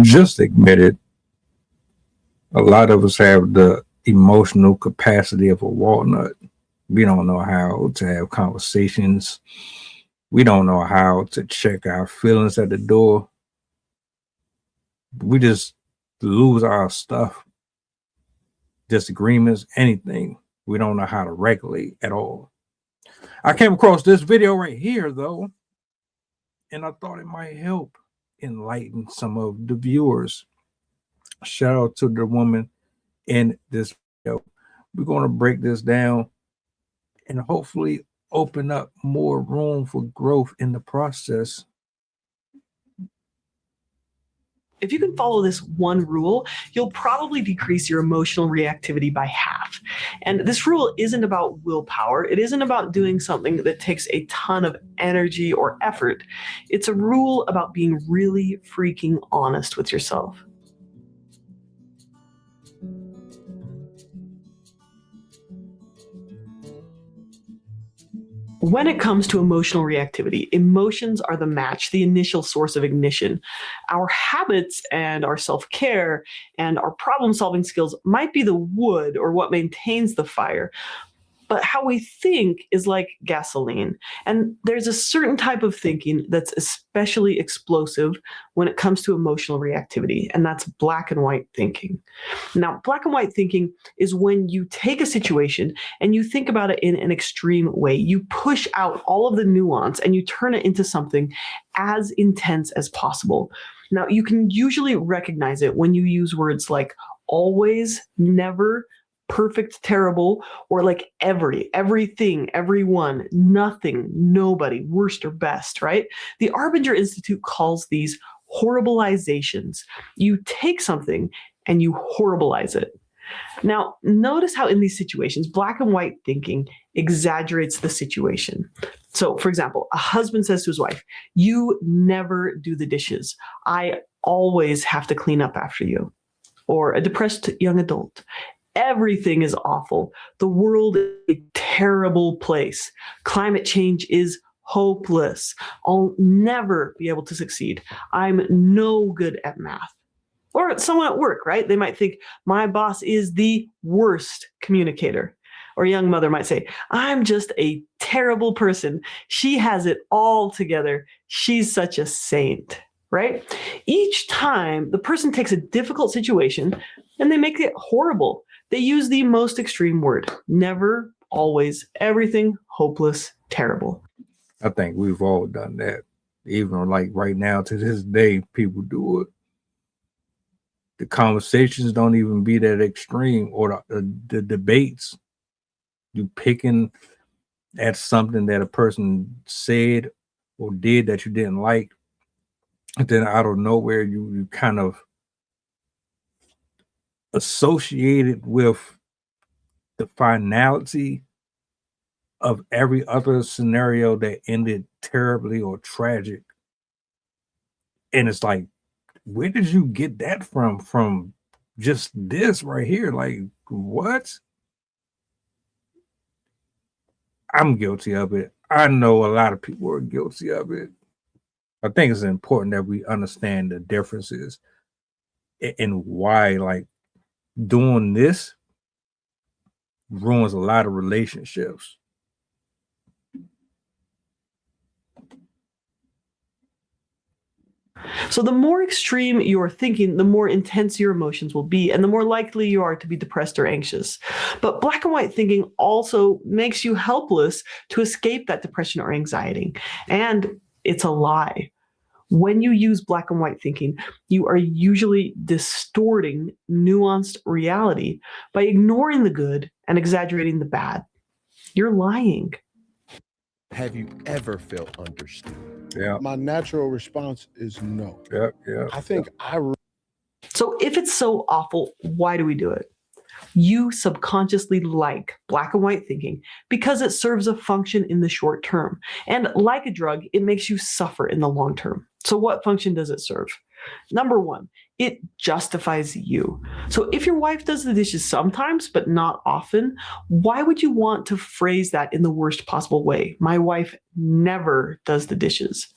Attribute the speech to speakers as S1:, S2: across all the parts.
S1: Just admit it. A lot of us have the emotional capacity of a walnut. We don't know how to have conversations. We don't know how to check our feelings at the door. We just lose our stuff, disagreements, anything. We don't know how to regulate at all. I came across this video right here, though, and I thought it might help enlighten some of the viewers. Shout out to the woman in this video. We're going to break this down and hopefully open up more room for growth in the process.
S2: If you can follow this one rule, you'll probably decrease your emotional reactivity by half. And this rule isn't about willpower. It isn't about doing something that takes a ton of energy or effort. It's a rule about being really freaking honest with yourself. When it comes to emotional reactivity, emotions are the match, the initial source of ignition. Our habits and our self-care and our problem-solving skills might be the wood or what maintains the fire. But how we think is like gasoline. And there's a certain type of thinking that's especially explosive when it comes to emotional reactivity, and that's black and white thinking. Now, black and white thinking is when you take a situation and you think about it in an extreme way. You push out all of the nuance and you turn it into something as intense as possible. Now, you can usually recognize it when you use words like always, never, perfect, terrible, or like everything, everyone, nothing, nobody, worst or best, right? The Arbinger Institute calls these horribilizations. You take something and you horribilize it. Now, notice how in these situations, black and white thinking exaggerates the situation. So, for example, a husband says to his wife, "You never do the dishes. I always have to clean up after you." Or a depressed young adult, "Everything is awful. The world is a terrible place. Climate change is hopeless. I'll never be able to succeed. I'm no good at math." Or someone at work, right? They might think, "My boss is the worst communicator." Or a young mother might say, "I'm just a terrible person. She has it all together. She's such a saint." Right? Each time the person takes a difficult situation and they make it horrible. They use the most extreme word: never, always, everything, hopeless, terrible.
S1: I think we've all done that. Even like right now, to this day, people do it. The conversations don't even be that extreme, or the debates. You picking at something that a person said or did that you didn't like, and then out of nowhere, you kind of associated with the finality of every other scenario that ended terribly or tragic. And it's like, where did you get that from? From just this right here? Like, what? I'm guilty of it. I know a lot of people are guilty of it. I think it's important that we understand the differences and why, like, doing this ruins a lot of relationships.
S2: So the more extreme you're thinking, the more intense your emotions will be, and the more likely you are to be depressed or anxious. But black and white thinking also makes you helpless to escape that depression or anxiety. And it's a lie. When you use black and white thinking, you are usually distorting nuanced reality by ignoring the good and exaggerating the bad. You're lying.
S3: Have you ever felt understood?
S1: Yeah.
S4: My natural response is no.
S1: Yeah.
S4: I think
S2: So if it's so awful, why do we do it? You subconsciously like black and white thinking because it serves a function in the short term. And like a drug, it makes you suffer in the long term. So what function does it serve? Number one, it justifies you. So if your wife does the dishes sometimes, but not often, why would you want to phrase that in the worst possible way? My wife never does the dishes.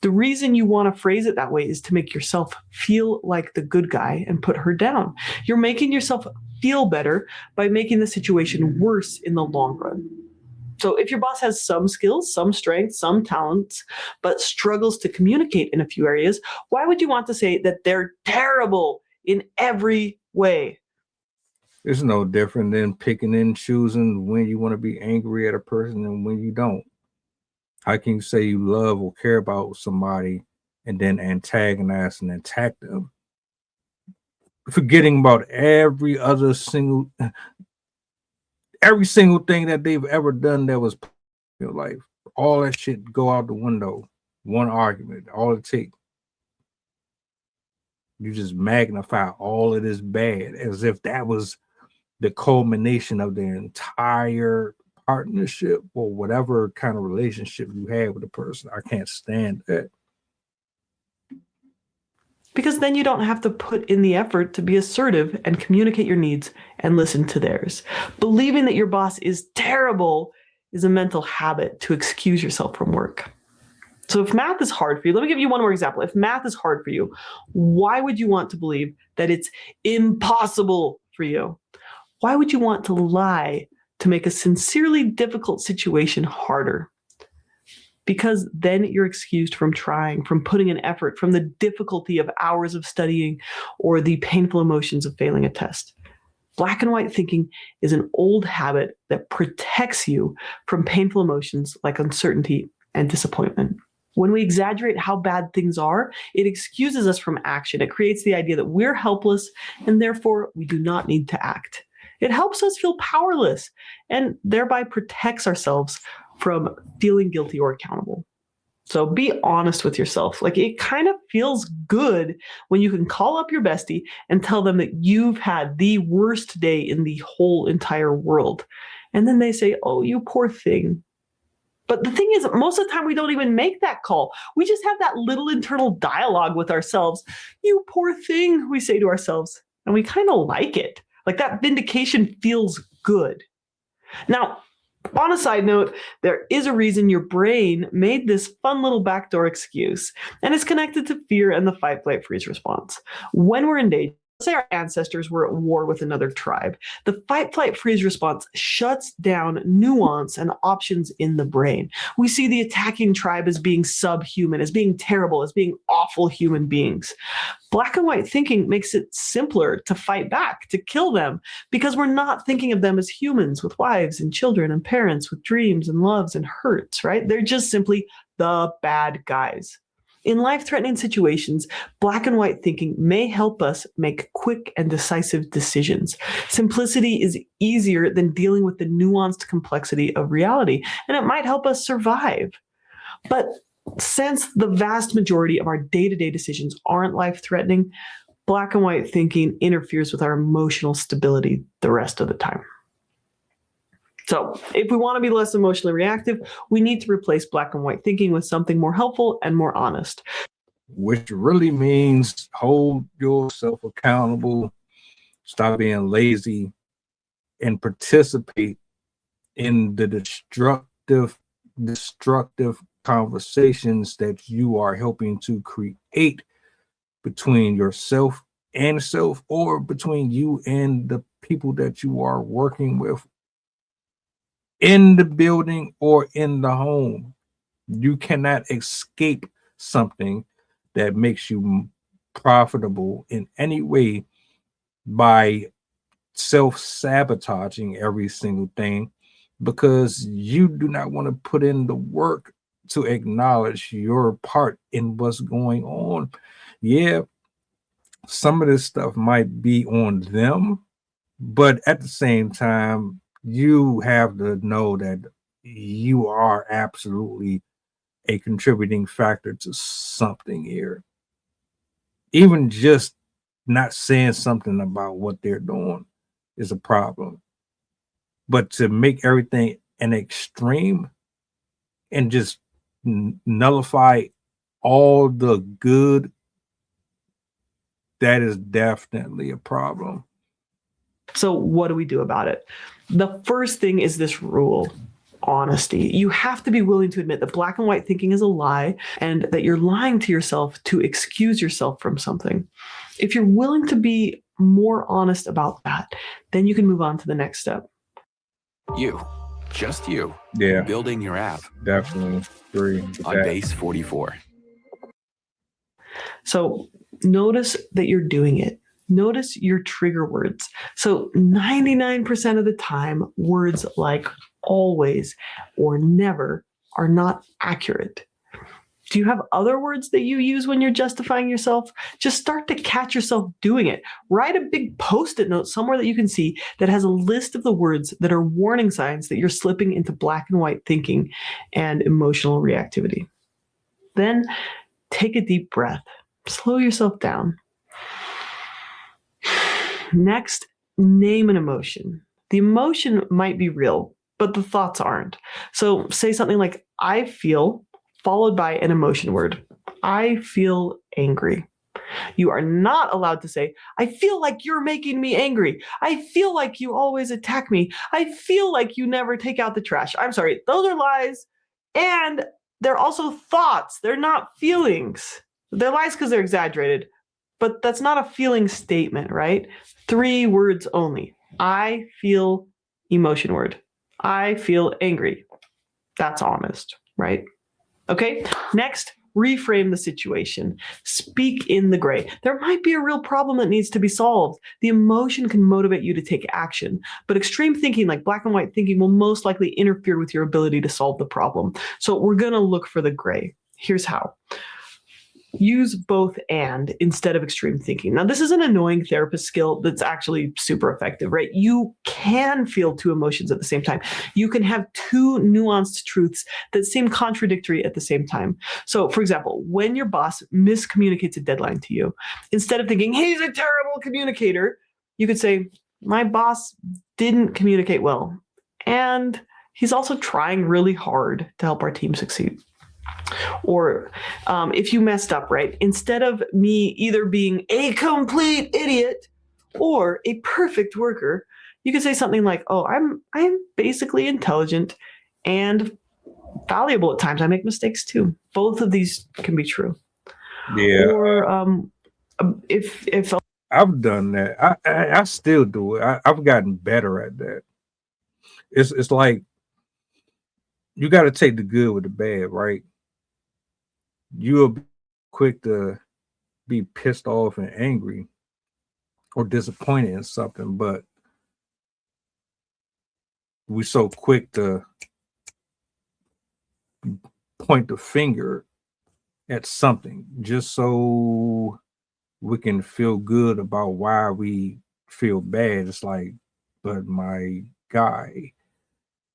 S2: The reason you want to phrase it that way is to make yourself feel like the good guy and put her down. You're making yourself feel better by making the situation worse in the long run. So if your boss has some skills, some strengths, some talents, but struggles to communicate in a few areas, why would you want to say that they're terrible in every way?
S1: It's no different than picking and choosing when you want to be angry at a person and when you don't. How can you say you love or care about somebody and then antagonize and attack them? Forgetting about every single thing that they've ever done that was in your life. All that shit go out the window. One argument, all it takes. You just magnify all of this bad as if that was the culmination of the entire partnership or whatever kind of relationship you had with a person. I can't stand that.
S2: Because then you don't have to put in the effort to be assertive and communicate your needs and listen to theirs. Believing that your boss is terrible is a mental habit to excuse yourself from work. So if math is hard for you, let me give you one more example. If math is hard for you, why would you want to believe that it's impossible for you? Why would you want to lie to make a sincerely difficult situation harder? Because then you're excused from trying, from putting in effort, from the difficulty of hours of studying or the painful emotions of failing a test. Black and white thinking is an old habit that protects you from painful emotions like uncertainty and disappointment. When we exaggerate how bad things are, it excuses us from action. It creates the idea that we're helpless and therefore we do not need to act. It helps us feel powerless and thereby protects ourselves from feeling guilty or accountable. So be honest with yourself. Like, it kind of feels good when you can call up your bestie and tell them that you've had the worst day in the whole entire world. And then they say, "Oh, you poor thing." But the thing is, most of the time we don't even make that call. We just have that little internal dialogue with ourselves. "You poor thing," we say to ourselves, and we kind of like it. Like, that vindication feels good. Now, on a side note, there is a reason your brain made this fun little backdoor excuse, and it's connected to fear and the fight, flight, freeze response. When we're in danger, let's say our ancestors were at war with another tribe, the fight, flight, freeze response shuts down nuance and options in the brain. We see the attacking tribe as being subhuman, as being terrible, as being awful human beings. Black and white thinking makes it simpler to fight back, to kill them, because we're not thinking of them as humans with wives and children and parents with dreams and loves and hurts, right? They're just simply the bad guys. In life-threatening situations, black and white thinking may help us make quick and decisive decisions. Simplicity is easier than dealing with the nuanced complexity of reality, and it might help us survive. But since the vast majority of our day-to-day decisions aren't life-threatening, black and white thinking interferes with our emotional stability the rest of the time. So if we want to be less emotionally reactive, we need to replace black and white thinking with something more helpful and more honest.
S1: Which really means hold yourself accountable, stop being lazy, and participate in the destructive conversations that you are helping to create between yourself and self, or between you and the people that you are working with in the building or in the home. You cannot escape something that makes you profitable in any way by self-sabotaging every single thing, because you do not want to put in the work to acknowledge your part in what's going on. Yeah, some of this stuff might be on them, but at the same time, you have to know that you are absolutely a contributing factor to something here. Even just not saying something about what they're doing is a problem. But to make everything an extreme and just nullify all the good, that is definitely a problem.
S2: So what do we do about it? The first thing is this rule: honesty. You have to be willing to admit that black and white thinking is a lie and that you're lying to yourself to excuse yourself from something. If you're willing to be more honest about that, then you can move on to the next step.
S5: You, just you,
S1: Yeah,
S5: building your app
S1: definitely agree with
S5: on
S1: that.
S5: base 44.
S2: So notice that you're doing it. Notice your trigger words. So 99% of the time, words like always or never are not accurate. Do you have other words that you use when you're justifying yourself? Just start to catch yourself doing it. Write a big Post-it note somewhere that you can see that has a list of the words that are warning signs that you're slipping into black and white thinking and emotional reactivity. Then take a deep breath. Slow yourself down. Next, name an emotion. The emotion might be real, but the thoughts aren't. So say something like, I feel, followed by an emotion word. I feel angry. You are not allowed to say, I feel like you're making me angry. I feel like you always attack me. I feel like you never take out the trash. I'm sorry, those are lies. And they're also thoughts. They're not feelings. They're lies because they're exaggerated. But that's not a feeling statement, right? 3 words only. I feel emotion word. I feel angry. That's honest, right? Okay, next, reframe the situation. Speak in the gray. There might be a real problem that needs to be solved. The emotion can motivate you to take action, but extreme thinking, like black and white thinking, will most likely interfere with your ability to solve the problem. So we're going to look for the gray. Here's how. Use both and instead of extreme thinking. Now, this is an annoying therapist skill that's actually super effective, right? You can feel 2 emotions at the same time. You can have 2 nuanced truths that seem contradictory at the same time. So, for example, when your boss miscommunicates a deadline to you, instead of thinking, he's a terrible communicator, you could say, my boss didn't communicate well. And he's also trying really hard to help our team succeed. Or if you messed up, right? Instead of me either being a complete idiot or a perfect worker, you could say something like, oh, I'm basically intelligent and valuable at times. I make mistakes too. Both of these can be true.
S1: Yeah,
S2: Or if
S1: I've done that. I still do it. I've gotten better at that. It's like you got to take the good with the bad, right? You'll be quick to be pissed off and angry or disappointed in something, but we're so quick to point the finger at something just so we can feel good about why we feel bad. It's like, but my guy,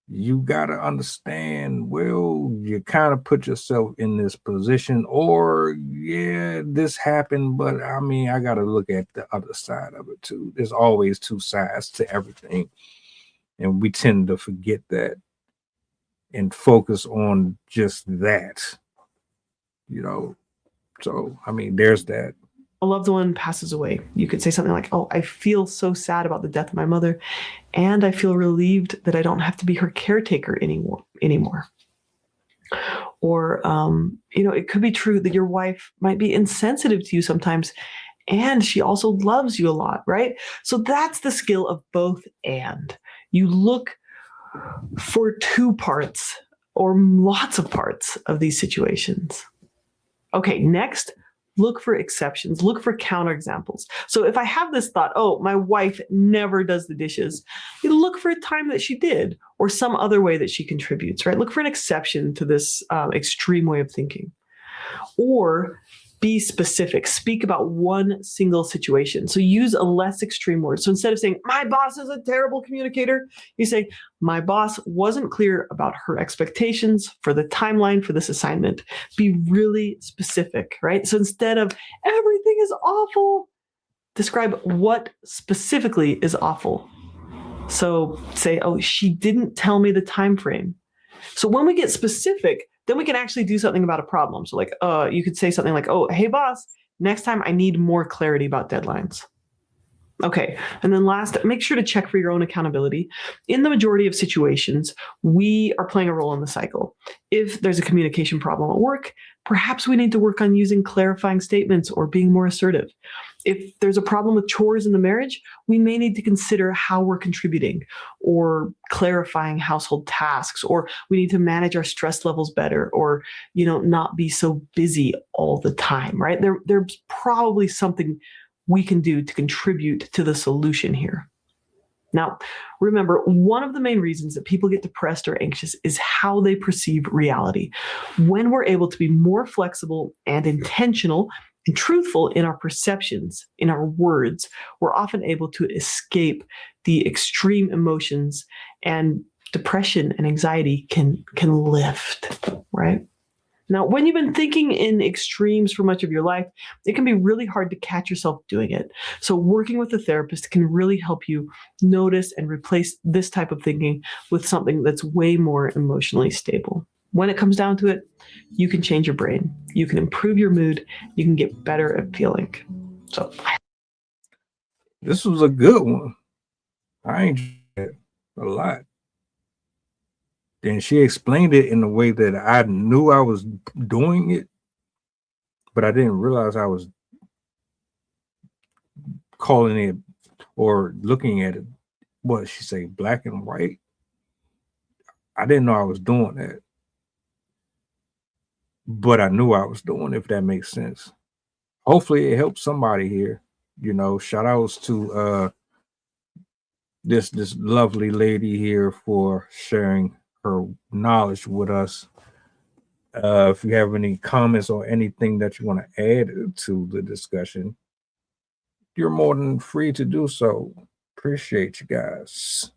S1: you got to understand, well, you kind of put yourself in this position, or yeah, this happened, but I mean, I got to look at the other side of it too. There's always 2 sides to everything. And we tend to forget that and focus on just that, So, I mean, there's that.
S2: a loved one passes away, you could say something like, oh, I feel so sad about the death of my mother, and I feel relieved that I don't have to be her caretaker anymore. Or, it could be true that your wife might be insensitive to you sometimes, and she also loves you a lot, right? So that's the skill of both and. You look for 2 parts or lots of parts of these situations. Okay, next, look for exceptions. Look for counterexamples. So if I have this thought, oh, my wife never does the dishes, you look for a time that she did or some other way that she contributes, right? Look for an exception to this extreme way of thinking. Or be specific. Speak about one single situation. So use a less extreme word. So instead of saying, my boss is a terrible communicator, you say, my boss wasn't clear about her expectations for the timeline for this assignment. Be really specific, right? So instead of everything is awful, describe what specifically is awful. So say, oh, she didn't tell me the time frame. So when we get specific, then we can actually do something about a problem. So like, you could say something like, oh, hey boss, next time I need more clarity about deadlines. Okay. And then last, make sure to check for your own accountability. In the majority of situations, we are playing a role in the cycle. If there's a communication problem at work, perhaps we need to work on using clarifying statements or being more assertive. If there's a problem with chores in the marriage, we may need to consider how we're contributing or clarifying household tasks, or we need to manage our stress levels better, or, not be so busy all the time, right? There's probably something we can do to contribute to the solution here. Now, remember, one of the main reasons that people get depressed or anxious is how they perceive reality. When we're able to be more flexible and intentional and truthful in our perceptions, in our words, we're often able to escape the extreme emotions, and depression and anxiety can lift, right? Now, when you've been thinking in extremes for much of your life, it can be really hard to catch yourself doing it. So working with a therapist can really help you notice and replace this type of thinking with something that's way more emotionally stable. When it comes down to it, you can change your brain. You can improve your mood. You can get better at feeling. So
S1: This was a good one. I enjoyed it a lot. And she explained it in a way that I knew I was doing it, but I didn't realize I was calling it or looking at it, what did she say, black and white? I didn't know I was doing that, but I knew I was doing it, if that makes sense. Hopefully it helps somebody here. Shout outs to this lovely lady here for sharing her knowledge with us. If you have any comments or anything that you want to add to the discussion, you're more than free to do so. Appreciate you guys.